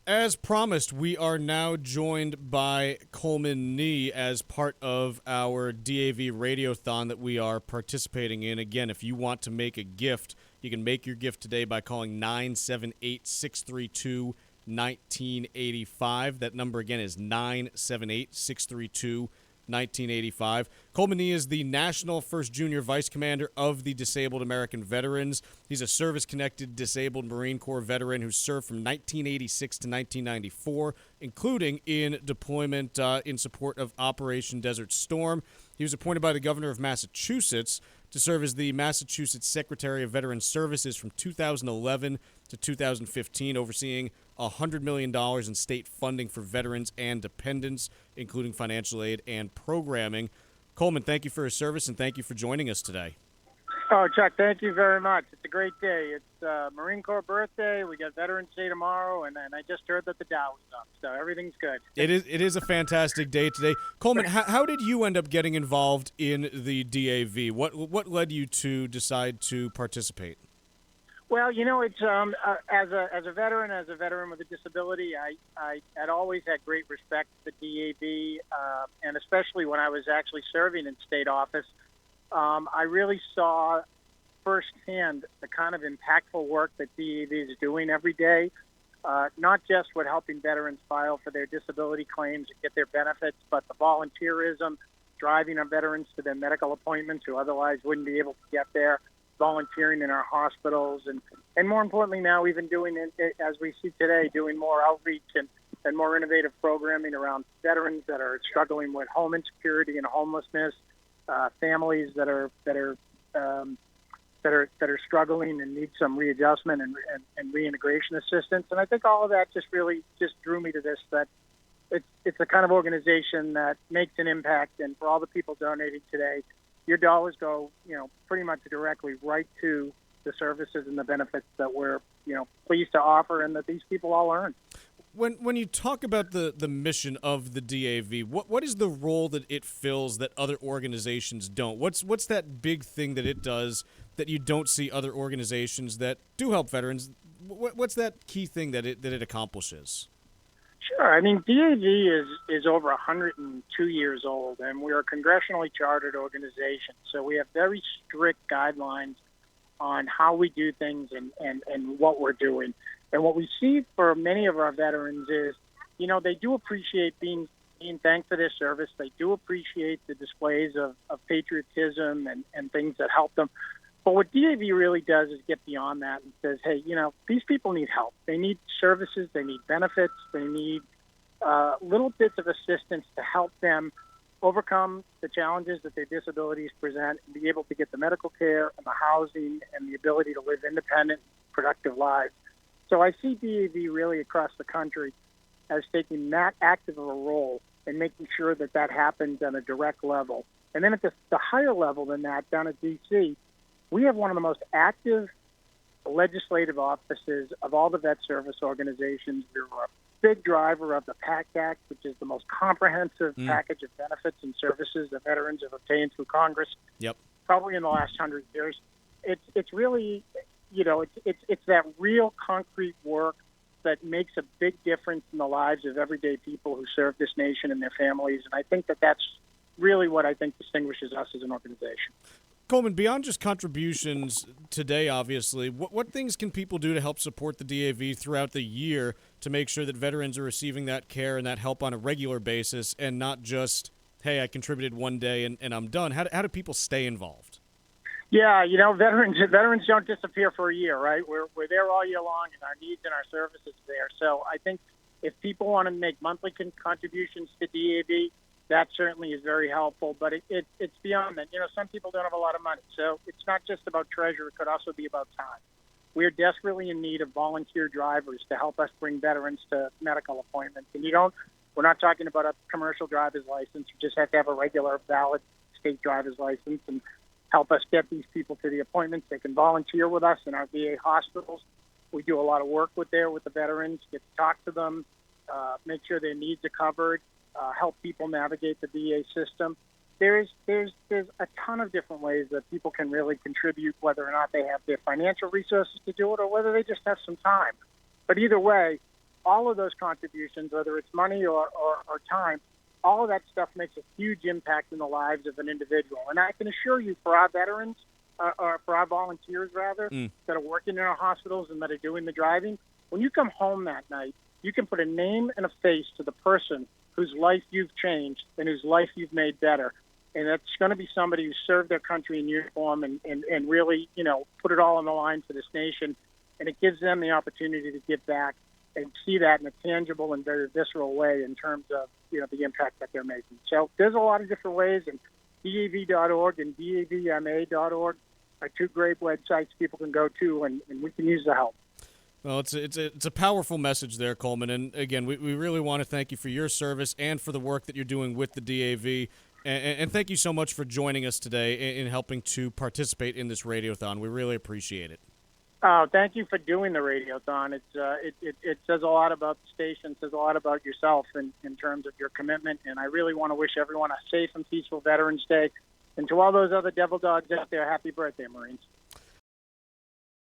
As promised, we are now joined by Coleman Nee as part of our DAV Radiothon that we are participating in. Again, if you want to make a gift, you can make your gift today by calling 978-632-1985. That number again is 978-632-1985. Coleman Nee is the National First Junior Vice Commander of the Disabled American Veterans. He's a service-connected disabled Marine Corps veteran who served from 1986 to 1994, including in deployment in support of Operation Desert Storm. He was appointed by the governor of Massachusetts to serve as the Massachusetts Secretary of Veterans Services from 2011 to 2015, overseeing $100 million in state funding for veterans and dependents, including financial aid and programming. Coleman, thank you for your service, and thank you for joining us today. Oh, Chuck, thank you very much. It's a great day. It's Marine Corps birthday. We got Veterans Day tomorrow, and I just heard that the Dow is up, so everything's good. It is a fantastic day today. Coleman, how did you end up getting involved in the DAV? What led you to decide to participate? Well, it's as a veteran with a disability, I had always had great respect for the DAV, and especially when I was actually serving in state office. I really saw firsthand the kind of impactful work that DAV is doing every day, not just with helping veterans file for their disability claims and get their benefits, but the volunteerism, driving our veterans to their medical appointments who otherwise wouldn't be able to get there, volunteering in our hospitals, and more importantly now even doing it, as we see today, doing more outreach and more innovative programming around veterans that are struggling with home insecurity and homelessness, families that are struggling and need some readjustment and reintegration assistance. And I think all of that just drew me to this, that it's a kind of organization that makes an impact. And for all the people donating today, your dollars go, pretty much directly right to the services and the benefits that we're, pleased to offer and that these people all earn. When you talk about the mission of the DAV, what is the role that it fills that other organizations don't? What's that big thing that it does that you don't see other organizations that do help veterans? What's that key thing that it accomplishes? Sure. I mean, DAV is over 102 years old, and we're a congressionally chartered organization. So we have very strict guidelines on how we do things and what we're doing. And what we see for many of our veterans is, they do appreciate being thanked for their service. They do appreciate the displays of patriotism and things that help them. But what DAV really does is get beyond that and says, hey, these people need help. They need services. They need benefits. They need little bits of assistance to help them overcome the challenges that their disabilities present and be able to get the medical care and the housing and the ability to live independent, productive lives. So I see DAV really across the country as taking that active of a role and making sure that happens on a direct level. And then at the higher level than that, down at D.C., we have one of the most active legislative offices of all the vet service organizations. We're a big driver of the PACT Act, which is the most comprehensive package of benefits and services that veterans have obtained through Congress. Yep. Probably in the last 100 years. It's really, it's that real concrete work that makes a big difference in the lives of everyday people who serve this nation and their families. And I think that's really what I think distinguishes us as an organization. Coleman, beyond just contributions today, obviously, what things can people do to help support the DAV throughout the year to make sure that veterans are receiving that care and that help on a regular basis and not just, hey, I contributed one day and I'm done? How do people stay involved? Yeah, veterans don't disappear for a year, right? We're there all year long, and our needs and our services are there. So I think if people want to make monthly contributions to DAV, that certainly is very helpful. But it's beyond that. Some people don't have a lot of money, so it's not just about treasure. It could also be about time. We are desperately in need of volunteer drivers to help us bring veterans to medical appointments. And we're not talking about a commercial driver's license. You just have to have a regular, valid state driver's license and help us get these people to the appointments. They can volunteer with us in our VA hospitals. We do a lot of work with the veterans, get to talk to them, make sure their needs are covered, help people navigate the VA system. There's a ton of different ways that people can really contribute, whether or not they have their financial resources to do it or whether they just have some time. But either way, all of those contributions, whether it's money or time, all of that stuff makes a huge impact in the lives of an individual. And I can assure you, for our veterans, or for our volunteers, rather, that are working in our hospitals and that are doing the driving, when you come home that night, you can put a name and a face to the person whose life you've changed and whose life you've made better. And that's going to be somebody who served their country in uniform and really, put it all on the line for this nation. And it gives them the opportunity to give back and see that in a tangible and very visceral way in terms of, the impact that they're making. So there's a lot of different ways, and DAV.org and DAVMA.org are two great websites people can go to, and we can use the help. Well, it's a powerful message there, Coleman. And again, we really want to thank you for your service and for the work that you're doing with the DAV. And thank you so much for joining us today in helping to participate in this radiothon. We really appreciate it. Thank you for doing the radiothon. It says a lot about the station, says a lot about yourself in terms of your commitment. And I really want to wish everyone a safe and peaceful Veterans Day. And to all those other devil dogs out there, happy birthday, Marines.